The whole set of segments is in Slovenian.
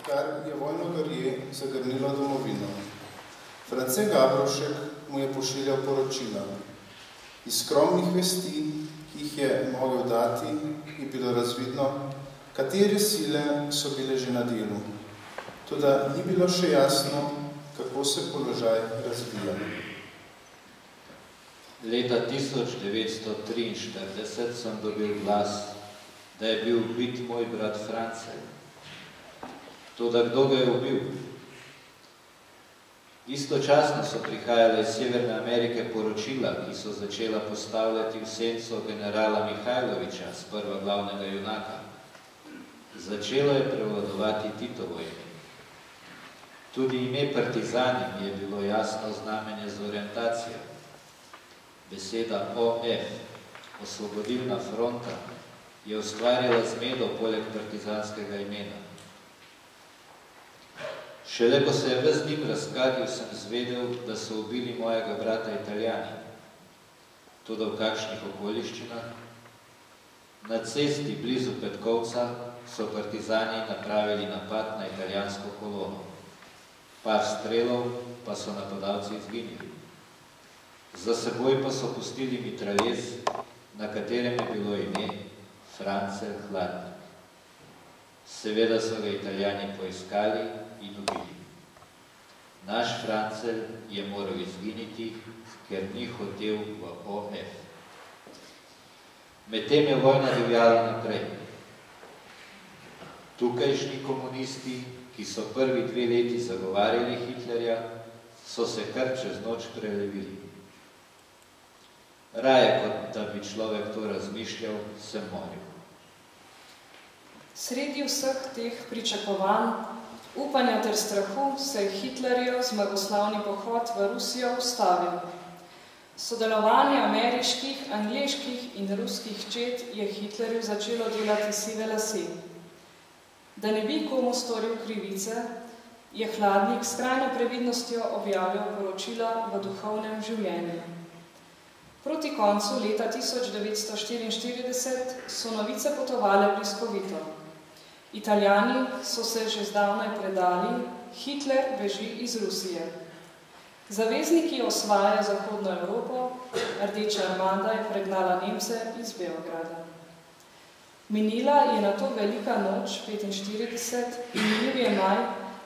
kar je vojno garje zagrnilo domovino. France Gavrovšek mu je pošiljal poročila. Iz skromnih vesti, ki jih je mogel dati, je bilo razvidno, katere sile so bile že na delu. Toda ni bilo še jasno, kako se položaj razvija. Leta 1943 sem dobil glas, da je bil ubit moj brat France. Toda kdo ga je ubil? Istočasno so prihajale iz Severne Amerike poročila, ki so začela postavljati v senco generala Mihajlovića, sprva glavnega junaka. Začelo je prevladovati Titovo ime. Tudi ime partizanim je bilo jasno znamenje z orientacijo. Beseda OF, Osvobodilna fronta, je ustvarjala zmedo poleg partizanskega imena. Šele ko se je ves dim razkadil, sem zvedel, da so ubili mojega brata Italijani. Toda v kakšnih okoliščinah? Na cesti blizu Petkovca so partizani napravili napad na italijansko kolono. Par strelov pa so napadalci izginili. Za seboj pa so pustili mitraljez, na katerem je bilo ime Francelj Hladnik. Seveda so ga Italijani poiskali in ubili. Naš Francelj je moral izginiti, ker ni hotel v OF. Medtem je vojna divjala naprej. Tukajšnji komunisti, ki so prvi 2 leti zagovarjali Hitlerja, so se kar čez noč prelevili. Raje, kot da bi človek to razmišljal, sem molil. Sredi vseh teh pričakovanj, upanja ter strahu se je Hitlerjev zmagoslavni pohod v Rusijo ustavil. Sodelovanje ameriških, angleških in ruskih čet je Hitlerju začelo delati sive lase. Da ne bi komu storil krivice, je Hladnik s skrajno previdnostjo objavljal poročila v duhovnem življenju. Proti koncu leta 1944 so novice potovale bliskovito. Italijani so se že zdavnaj predali, Hitler beži iz Rusije. Zavezniki osvajajo Zahodno Evropo, Rdeča armada je pregnala Nemce iz Beograda. Minila je nato velika noč 45 in minil je maj,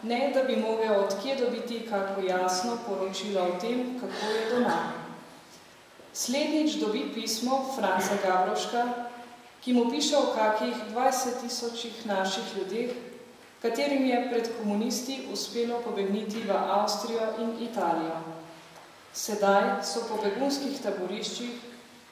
ne da bi mogel odkje dobiti kako jasno poročilo o tem, kako je doma. Slednjič dobi pismo Franca Gavrovška, ki mu piše o kakih 20.000 naših ljudeh, katerim je pred komunisti uspelo pobegniti v Avstrijo in Italijo. Sedaj so po begunskih taboriščih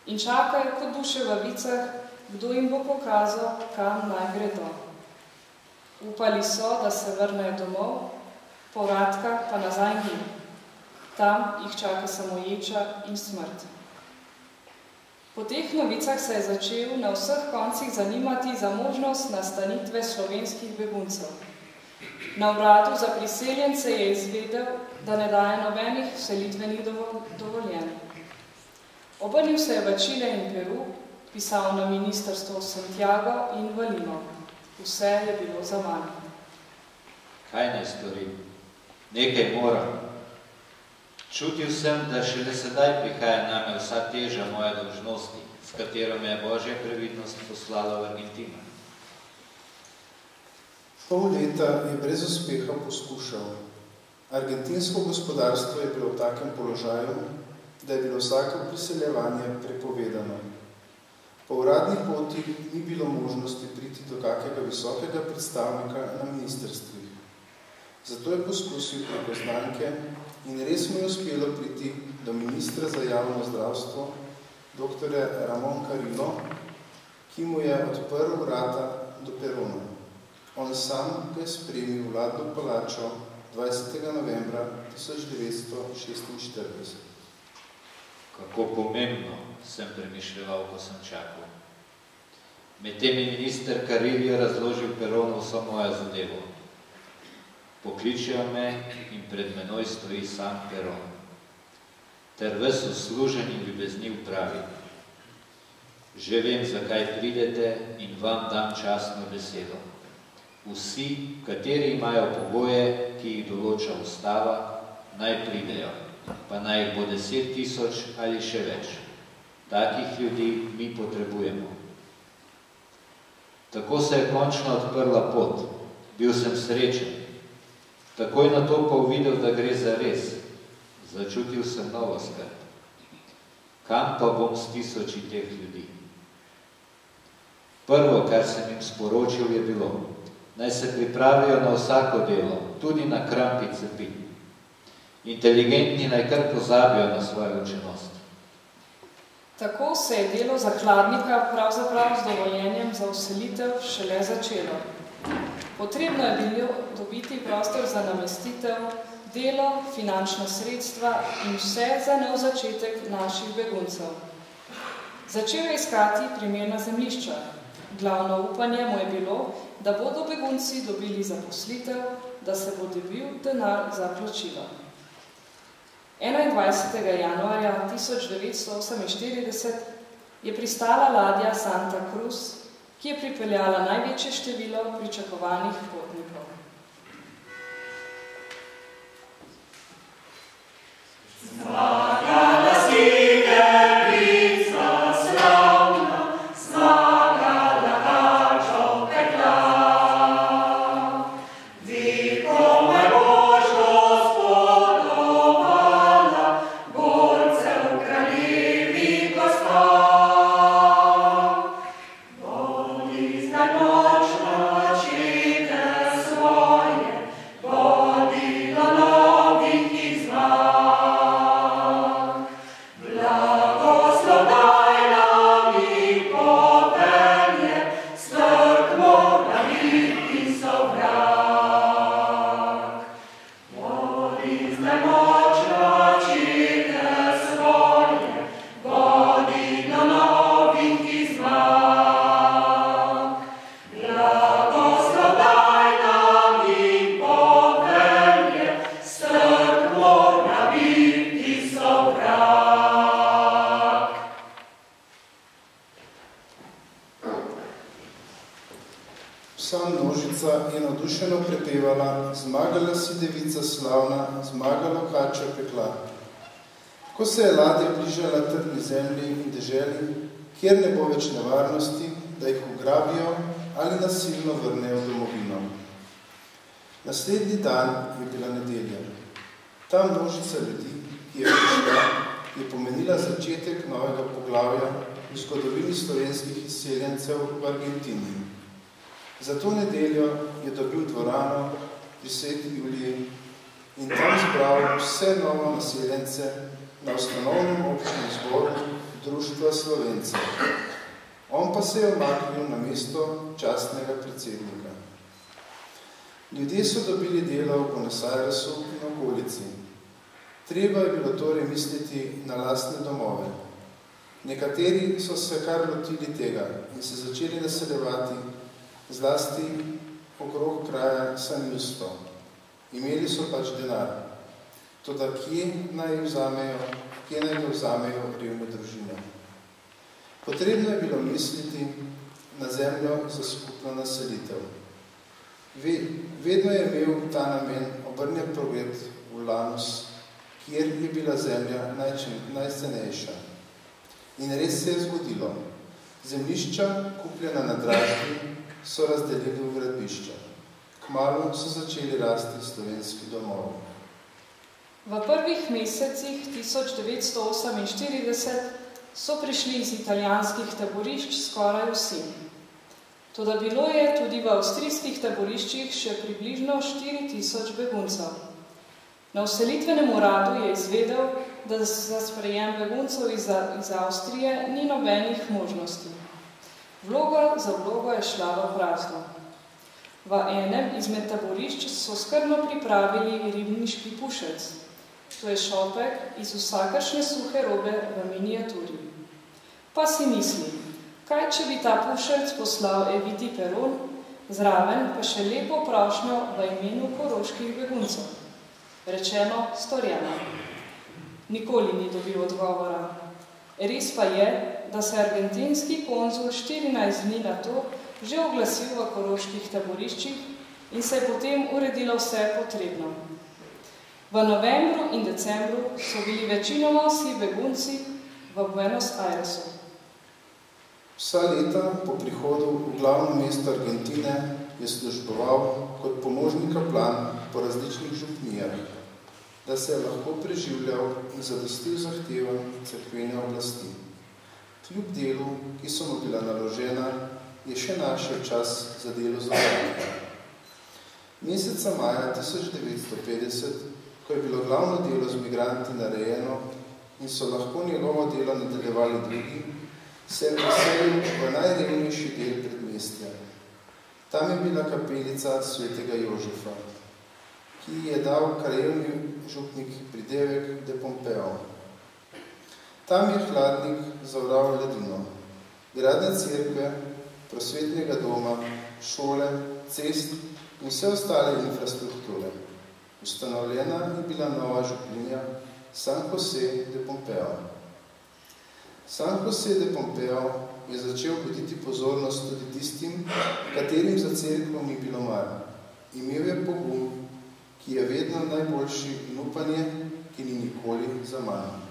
in čakajo kot duše v vicah, kdo jim bo pokazal, kam naj gredo. Upali so, da se vrnejo domov, povratka pa nazaj ni. Tam jih čaka samo ječa in smrt. Po teh novicah se je začel na vseh koncih zanimati za možnost nastanitve slovenskih beguncev. Na uradu za priseljence je izvedel, da ne daje nobenih vselitvenih dovoljenj. Obrnil se je v Čile in Peru, pisal na ministrstvo Santiago in v Limo. Vse je bilo za manj. Kaj naj storim? Nekaj moram. Čutil sem, da šele sedaj prihaja name vsa teža moje dolžnosti, s katero me je Božja previdnost poslala v Argentino. Pol leta je brez uspeha poskušal. Argentinsko gospodarstvo je bilo v takem položaju, da je bilo vsako priseljevanje prepovedano. Po uradni poti ni bilo možnosti priti do kakega visokega predstavnika na ministrstvih. Zato je poskusil preko znanke in res mu je uspelo priti do ministra za javno zdravstvo, dr. Ramon Carrillo, ki mu je odprl vrata do perona. On sam ga je spremil v vladno palačo 20. novembra 1946. Kako pomembno, sem premišljeval, ko sem čakal. Medtem je minister Carrillo razložil Peronu vso mojo zadevo. Pokličejo me in pred menoj stoji sam Peron. Ter ves uslužen in ljubezniv pravi. Že vem, zakaj pridete in vam dam častno besedo. Vsi, kateri imajo pogoje, ki jih določa ustava, naj pridejo, pa naj jih bo 10.000 ali še več. Takih ljudi mi potrebujemo. Tako se je končno odprla pot. Bil sem srečen. Takoj na to pa uvidel, da gre za res. Začutil sem novo skrb. Kam pa bom s 1000 teh ljudi? Prvo, kar sem jim sporočil, je bilo, naj se pripravijo na vsako delo, tudi na krampi cepi. Inteligentni naj kar pozabijo na svojo učenost. Tako se je delo zakladnika pravzaprav z dovoljenjem za vselitev šele začelo. Potrebno je bilo dobiti prostor za namestitev, delo, finančna sredstva in vse za nov začetek naših beguncev. Začel je iskati primerna zemljišča. Glavno upanje mu je bilo, da bodo begunci dobili zaposlitev, da se bo dobil denar za plačilo. 21. januarja 1948 je pristala ladja Santa Cruz, ki je pripeljala največje število pričakovanih potnikov. Zmagala si Devica slavna, zmagala hačo pekla. Vi komaj boš gospodovala, borcev kraljevi gospa. Bodi zdaj močno očite svoje, bodi do novih izvad. Zmagala si Devica slavna, zmagalo kačo pekla. Ko se je ladja bližala trdni zemlji in deželi, kjer ne bo več nevarnosti, da jih ugrabijo ali nasilno vrnejo v domovino. Naslednji dan je bila nedelja. Ta množica ljudi, ki je prišla, je pomenila začetek novega poglavja v zgodovini slovenskih izseljencev v Argentini. Za to nedeljo je dobil dvorano pri Sveti Juliji in tam zbral vse novo naseljence na ustanovnem občnem zboru Društva Slovencev. On pa se je omaknil na mesto častnega predsednika. Ljudje so dobili delo v Buenos Airesu in okolici. Treba je bilo torej misliti na lastne domove. Nekateri so se kar lotili tega in se začeli naseljevati zlasti okrog kraja San Justo. Imeli so pač denar. Toda kje naj ga vzamejo revne družine? Potrebno je bilo misliti na zemljo za skupno naselitev. Vedno je imel ta namen obrnjen pogled v Lanus, kjer je bila zemlja najcenejša. In res se je zgodilo. Zemljišča, kupljena na dražbi, so razdelili v gradbišča. Kmalu so začeli rasti slovenski domovi. V prvih mesecih 1948 so prišli iz italijanskih taborišč skoraj vsi. Toda bilo je tudi v avstrijskih taboriščih še približno 4000 beguncev. Na vselitvenem uradu je izvedel, da za sprejem beguncev iz Avstrije ni nobenih možnosti. Vloga za vlogo je šla v prazno. V enem izmed taborišč so skrbno pripravili ribniški pušec. To je šopek iz vsakršne suhe robe v miniaturi. Pa si misli, kaj če bi ta pušec poslal Eviti Peron, zraven pa še lepo prošnjo v imenu koroških beguncev. Rečeno, storjeno. Nikoli ni dobil odgovora. Res pa je, da se argentinski konzul 14 dni na to že oglasil v koroških taboriščih in se je potem uredilo vse potrebno. V novembru in decembru so bili večinoma vsi begunci v Buenos Airesu. Vsa leta po prihodu v glavno mesto Argentine je služboval kot pomožni kaplan po različnih župnijah, da se je lahko preživljal in zadostil zahtevam cerkvene oblasti. Kljub delu, ki so mu bila naložena, je še našel čas za delo z otroki. Meseca maja 1950, ko je bilo glavno delo z migranti narejeno in so lahko njegovo delo nadaljevali drugi, se je preselil v najrevnejši del predmestja. Tam je bila kapelica svetega Jožefa, ki je dal krajevni župnik pridevek de Pompeo. Tam je hladnik zavral ledino, gradne cerkve, prosvetnega doma, šole, cest in vse ostale infrastrukture. Ustanovljena je bila nova župlinja San José de Pompeo. San José de Pompeo je začel buditi pozornost tudi tistim, katerim za cerkvo ni bilo mar. Imel je pogum, ki je vedno najboljši, in upanje, ki ni nikoli zaman.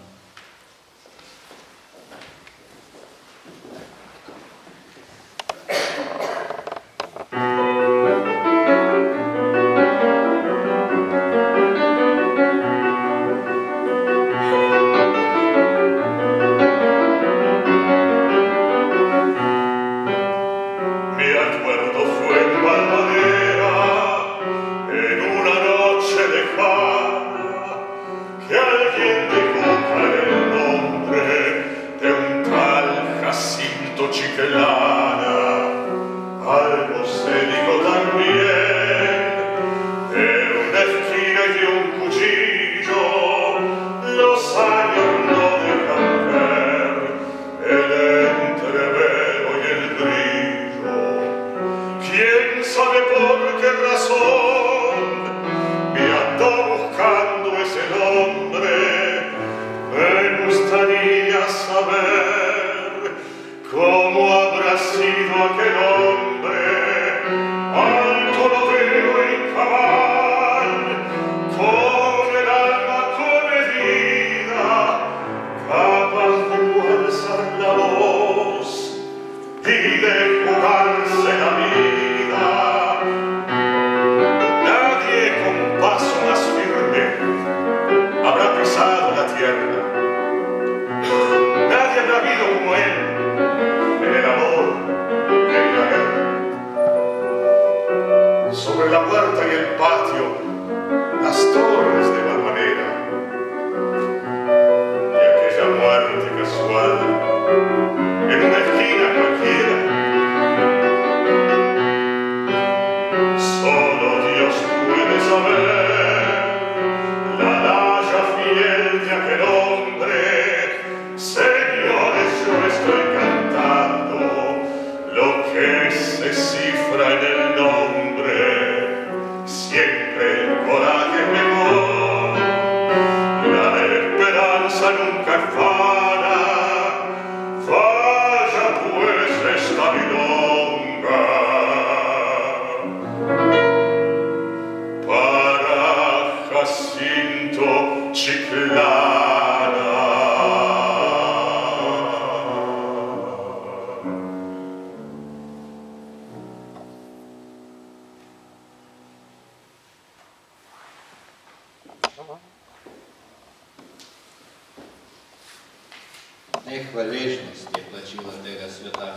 Nehvaležnost je plačilo tega sveta.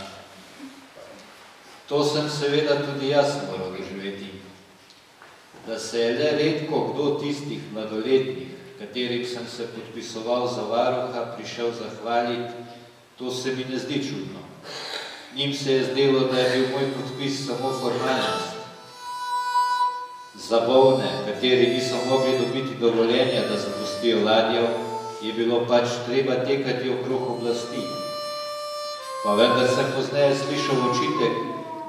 To sem seveda tudi jaz moral doživeti. Da se je le redko kdo tistih mladoletnih, katerim sem se podpisoval za varuha, prišel zahvaliti, to se mi ne zdi čudno. Njim se je zdelo, da je bil moj podpis samo formalnost. Za bolne, kateri niso mogli dobiti dovoljenja, da zapustijo ladjo, je bilo pač treba tekati okrog oblasti. Pa vendar sem pozneje slišal očitek,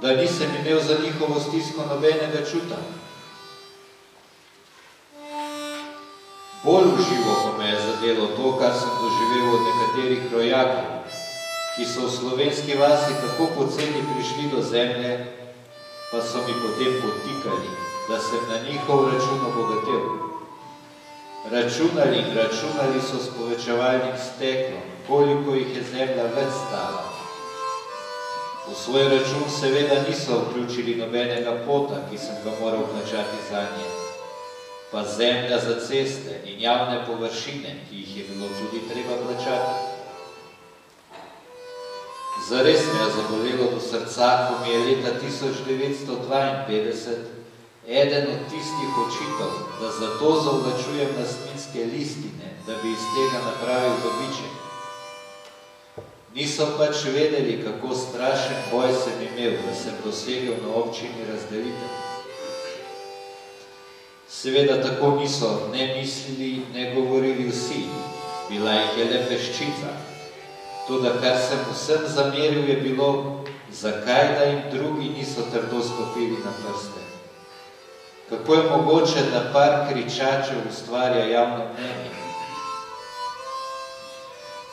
da nisem imel za njihovo stisko nobenega čuta. Bolj v živo pa me je zadelo to, kar sem doživel od nekaterih rojakov, ki so v slovenski vasi tako poceni prišli do zemlje, pa so mi potem podtikali, da sem na njihov račun obogatel. Računali in računali so s povečevalnim steklom, koliko jih je zemlja več stala. V svoj račun seveda niso vključili nobenega pota, ki sem ga moral plačati zanje, pa zemlja za ceste in javne površine, ki jih je bilo tudi treba plačati. Zares me je zabolelo do srca, ko mi je leta 1952 eden od tistih očitov, da zato zavlačujem lastninske listine, da bi iz tega napravil dobiček. Niso pač vedeli, kako strašen boj sem imel, da sem dosegel na občini razdelitev. Seveda tako niso ne mislili, ne govorili vsi, bila jih je le peščica. Toda kar sem vsem zameril je bilo, zakaj da jim drugi niso trdo stopili na prste. Kako je mogoče, da par kričačev ustvarja javno mnenje?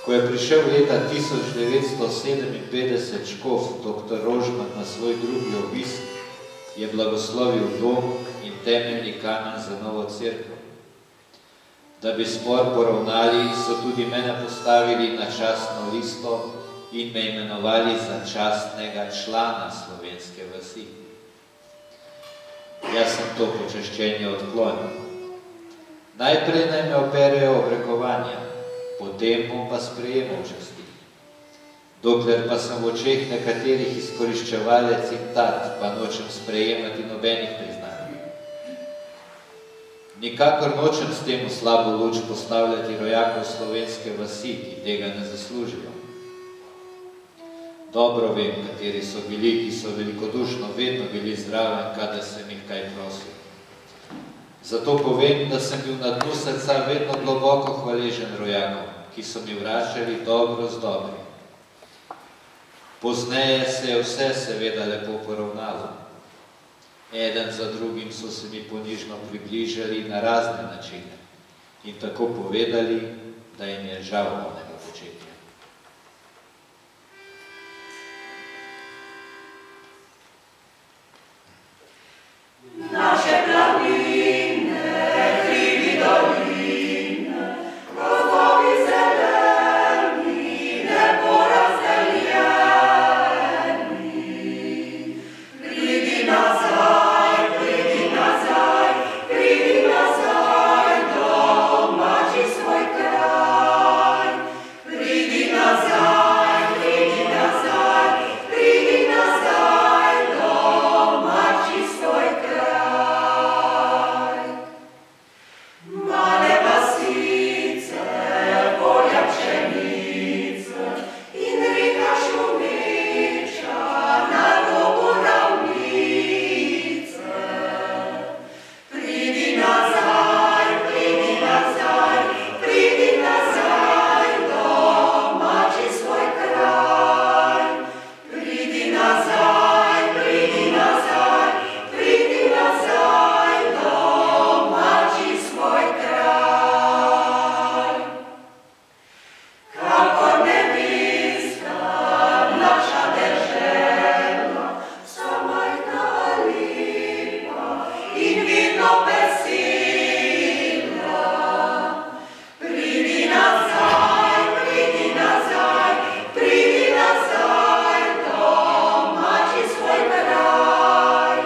Ko je prišel leta 1957 škof dr. Rožman na svoj drugi obisk, je blagoslovil dom in temeljni kamen za novo cerkev. Da bi spor poravnali, so tudi mene postavili na častno listo in me imenovali za častnega člana slovenske vasi. Jaz sem to počaščenje odklonil. Najprej naj me operejo obrekovanja, potem bom pa sprejemal časti. Dokler pa sem v očeh nekaterih izkoriščevalec in tat, pa nočem sprejemati nobenih priznanj. Nikakor nočem s tem v slabo luč postavljati rojakov slovenske vasi, ki tega ne zaslužijo. Dobro vem, kateri so bili, ki so velikodušno vedno bili zraven, kadar sem jih kaj prosil. Zato povem, da sem bil na dnu srca vedno globoko hvaležen rojakom, ki so mi vračali dobro z dobrim. Pozneje se je vse seveda lepo poravnalo. Eden za drugim so se mi ponižno približali na razne načine in tako povedali, da jim je žal onega početja. Naše planine, hribi doline, gozdovi zeleni, lepo razdeljeni. Pridi nazaj, domači svoj kraj. Pridi nazaj, domači svoj kraj. Male vasice, polja pšenice in reka šumiča na robu ravnice. Pridi nazaj, domači svoj kraj. Pridi nazaj, domači svoj kraj. Kako nebieska naša dežela, samajna lipa in vidno vesela. Pridi nazaj, domači svoj kraj.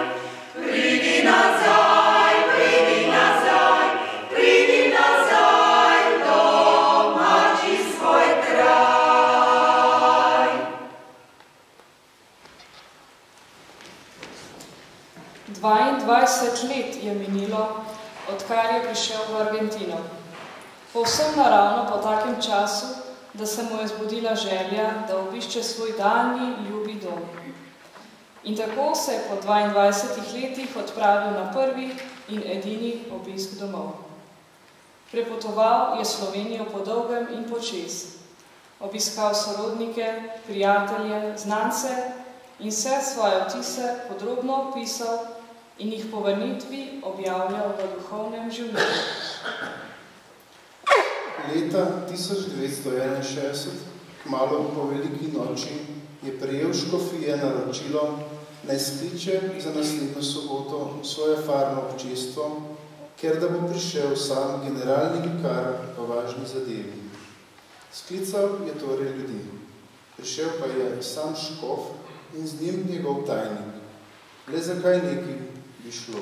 Pridi nazaj, domači svoj kraj. 22 let je minilo, odkar je prišel v Argentino. Povsem naravno po takem času, da se mu je zbudila želja, da obišče svoj daljni, ljubi dom. In tako se je po 22 letih odpravil na prvi in edini obisk domov. Prepotoval je Slovenijo po dolgem in počez. Obiskal sorodnike, prijatelje, znance in vse svoje vtise podrobno opisal in jih po vrnitvi objavljal v duhovnem življenju. Leta 1961, kmalu po veliki noči, je prejel škofije naročilo, naj skliče za naslednjo soboto svoje farno občestvo, ker da bo prišel sam generalni vikar po važni zadevi. Sklical je torej ljudi. Prišel pa je sam škof in z njim njegov tajnik. Le zakaj neki bi šlo?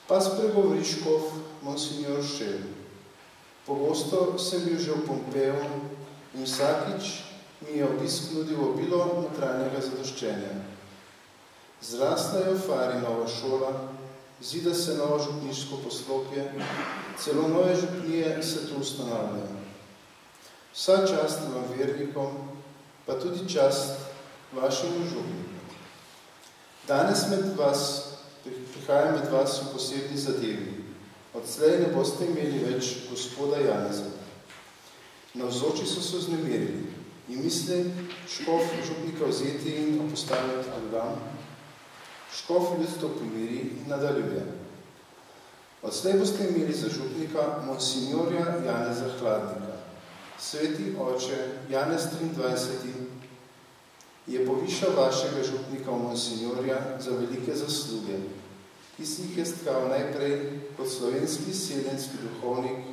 Pa spregovori škof monsignor Šel. Pogosto sem bil že v Pompeju in vsakič mi je obisk nudil obilo notranjega zadoščenja. Zrasla je v Fari nova šola, zida se novo župniško poslopje, celo nove župnije se tu ustanavljajo. Vsa čast vam vernikom, pa tudi čast vašemu župniku. Danes prihajam med vas v posebni zadevi. Odslej ne boste imeli več gospoda Janeza. Navzoči so se vznemirili in misli škof župnika vzeti in postaviti drugam. Škof ljudstvo pomiri in nadaljuje. Odslej boste imeli za župnika monsignorja Janeza Hladnika. Sveti oče Janez 23. je povišal vašega župnika monsignorja za velike zasluge, ki si jih je stkal najprej kot slovenski izseljenski duhovnik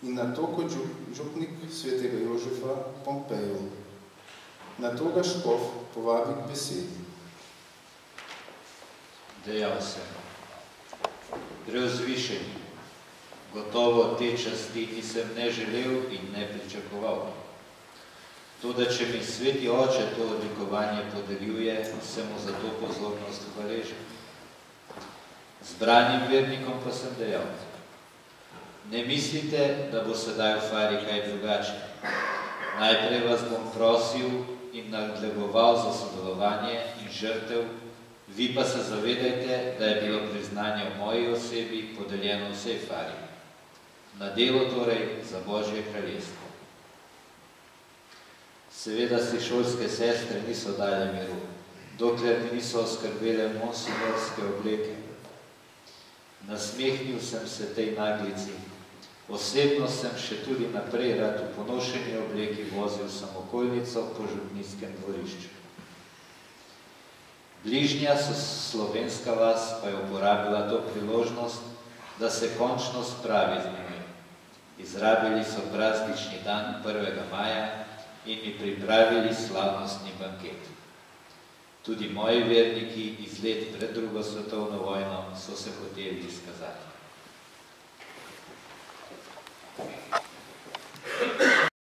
in nato kot župnik svetega Jožefa Pompeju. Nato ga škof povabi k besedi. Dejal sem, preuzvišeni, gotovo te časti nisem ne želel in ne pričakoval. Toda, če mi sveti oče to odlikovanje podeljuje, sem mu za to pozornost hvaležen. Zbranim vernikom pa sem dejal, ne mislite, da bo sedaj v Fari kaj drugače. Najprej vas bom prosil in nadlegoval za sodelovanje in žrtev, vi pa se zavedajte, da je bilo priznanje v moji osebi podeljeno vsej Fari. Na delo torej za Božje kraljestvo. Seveda si šolske sestre niso dale miru, dokler mi niso oskrbele monsignorske obleke. Nasmehnil sem se tej naglici. Osebno sem še tudi naprej rad v ponošeni obleki vozil samokolnico po župnijskem dvorišču. Bližnja slovenska vas pa je uporabila to priložnost, da se končno spravi z njimi. Izrabili so praznični dan 1. maja in mi pripravili slavnostni banket. Tudi moji verniki iz let pred drugo svetovno vojno so se hoteli izkazati.